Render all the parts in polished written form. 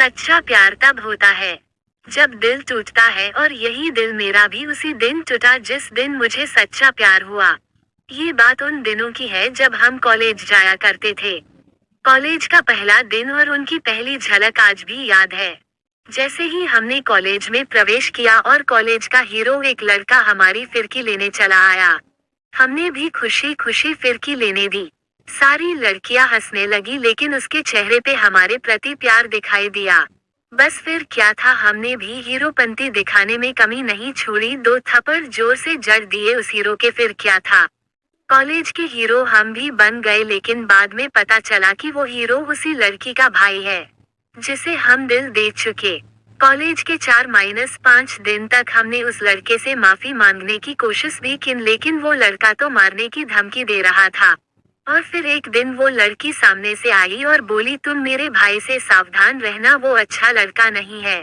सच्चा प्यार तब होता है जब दिल टूटता है, और यही दिल मेरा भी उसी दिन टूटा जिस दिन मुझे सच्चा प्यार हुआ। ये बात उन दिनों की है जब हम कॉलेज जाया करते थे। कॉलेज का पहला दिन और उनकी पहली झलक आज भी याद है। जैसे ही हमने कॉलेज में प्रवेश किया और कॉलेज का हीरो एक लड़का हमारी फिरकी लेने चला आया, हमने भी खुशी खुशी फिरकी लेने दी। सारी लड़कियां हंसने लगी, लेकिन उसके चेहरे पे हमारे प्रति प्यार दिखाई दिया। बस फिर क्या था, हमने भी हीरोपंती दिखाने में कमी नहीं छोड़ी। 2 थप्पड़ जोर से जड़ दिए उस हीरो के। फिर क्या था, कॉलेज के हीरो हम भी बन गए, लेकिन बाद में पता चला कि वो हीरो उसी लड़की का भाई है जिसे हम दिल दे चुके। कॉलेज के 4-5 दिन तक हमने उस लड़के से माफी मांगने की कोशिश भी की, लेकिन वो लड़का तो मारने की धमकी दे रहा था। और फिर एक दिन वो लड़की सामने से आई और बोली, तुम मेरे भाई से सावधान रहना, वो अच्छा लड़का नहीं है।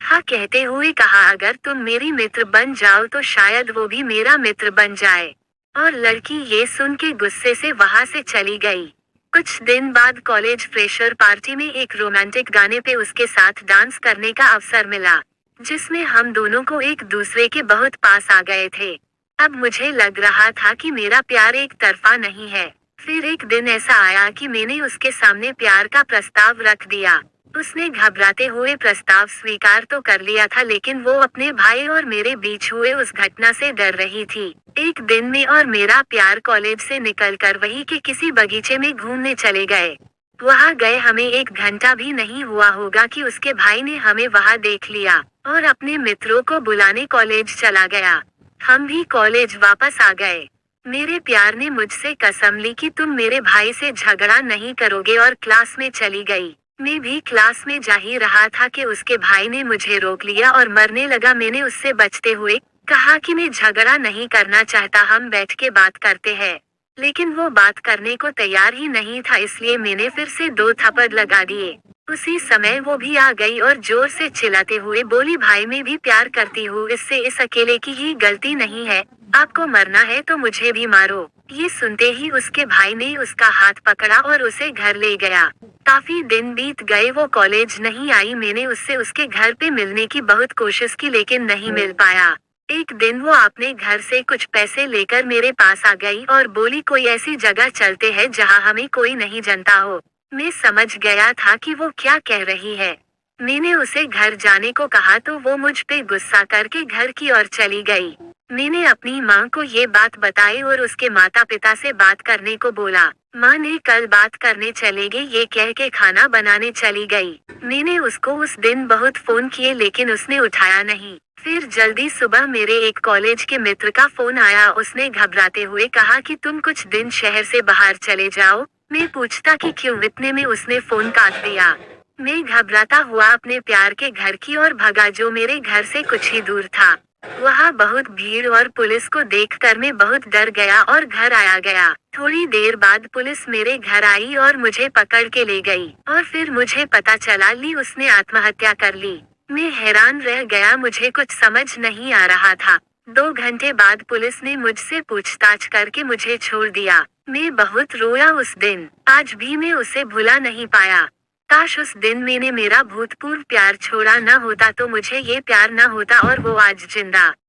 हाँ कहते हुए कहा, अगर तुम मेरी मित्र बन जाओ तो शायद वो भी मेरा मित्र बन जाए। और लड़की ये सुन के गुस्से से वहां से चली गई। कुछ दिन बाद कॉलेज फ्रेशर पार्टी में एक रोमांटिक गाने पे उसके साथ डांस करने का अवसर मिला, जिसमें हम दोनों को एक दूसरे के बहुत पास आ गए थे। अब मुझे लग रहा था कि मेरा प्यार एक तरफा नहीं है। फिर एक दिन ऐसा आया कि मैंने उसके सामने प्यार का प्रस्ताव रख दिया। उसने घबराते हुए प्रस्ताव स्वीकार तो कर लिया था, लेकिन वो अपने भाई और मेरे बीच हुए उस घटना से डर रही थी। एक दिन मैं और मेरा प्यार कॉलेज से निकलकर वहीं के किसी बगीचे में घूमने चले गए। वहां गए हमें 1 घंटा भी नहीं हुआ होगा कि उसके भाई ने हमें वहां देख लिया और अपने मित्रों को बुलाने कॉलेज चला गया। हम भी कॉलेज वापस आ गए। मेरे प्यार ने मुझसे कसम ली कि तुम मेरे भाई से झगड़ा नहीं करोगे, और क्लास में चली गई। मैं भी क्लास में जा ही रहा था कि उसके भाई ने मुझे रोक लिया और मरने लगा। मैंने उससे बचते हुए कहा कि मैं झगड़ा नहीं करना चाहता, हम बैठ के बात करते हैं। लेकिन वो बात करने को तैयार ही नहीं था, इसलिए मैंने फिर से 2 थप्पड़ लगा दिए। उसी समय वो भी आ गई और जोर से चिल्लाते हुए बोली, भाई मैं भी प्यार करती हूँ, इससे इस अकेले की ही गलती नहीं है। आपको मरना है तो मुझे भी मारो। ये सुनते ही उसके भाई ने उसका हाथ पकड़ा और उसे घर ले गया। काफी दिन बीत गए, वो कॉलेज नहीं आई। मैंने उससे उसके घर पे मिलने की बहुत कोशिश की, लेकिन नहीं मिल पाया। एक दिन वो अपने घर से कुछ पैसे लेकर मेरे पास आ गई और बोली, कोई ऐसी जगह चलते हैं जहाँ हमें कोई नहीं जानता हो। मैं समझ गया था कि वो क्या कह रही है। मैंने उसे घर जाने को कहा तो वो मुझ पे गुस्सा करके घर की ओर चली गई। मैंने अपनी माँ को ये बात बताई और उसके माता पिता से बात करने को बोला। माँ ने कल बात करने चलेंगे ये कह के खाना बनाने चली गई। मैंने उसको उस दिन बहुत फोन किए, लेकिन उसने उठाया नहीं। फिर जल्दी सुबह मेरे एक कॉलेज के मित्र का फोन आया। उसने घबराते हुए कहा कि तुम कुछ दिन शहर से बाहर चले जाओ। मैं पूछता कि क्यों, इतने में उसने फोन काट दिया। मैं घबराता हुआ अपने प्यार के घर की ओर भगा, जो मेरे घर से कुछ ही दूर था। वहाँ बहुत भीड़ और पुलिस को देखकर मैं बहुत डर गया और घर आया गया। थोड़ी देर बाद पुलिस मेरे घर आई और मुझे पकड़ के ले गई, और फिर मुझे पता चला ली उसने आत्महत्या कर ली। मैं हैरान रह गया, मुझे कुछ समझ नहीं आ रहा था। 2 घंटे बाद पुलिस ने मुझसे पूछताछ करके मुझे छोड़ दिया। मैं बहुत रोया उस दिन, आज भी मैं उसे भुला नहीं पाया। काश उस दिन मैंने मेरा भूतपूर्व प्यार छोड़ा न होता तो मुझे ये प्यार न होता और वो आज जिंदा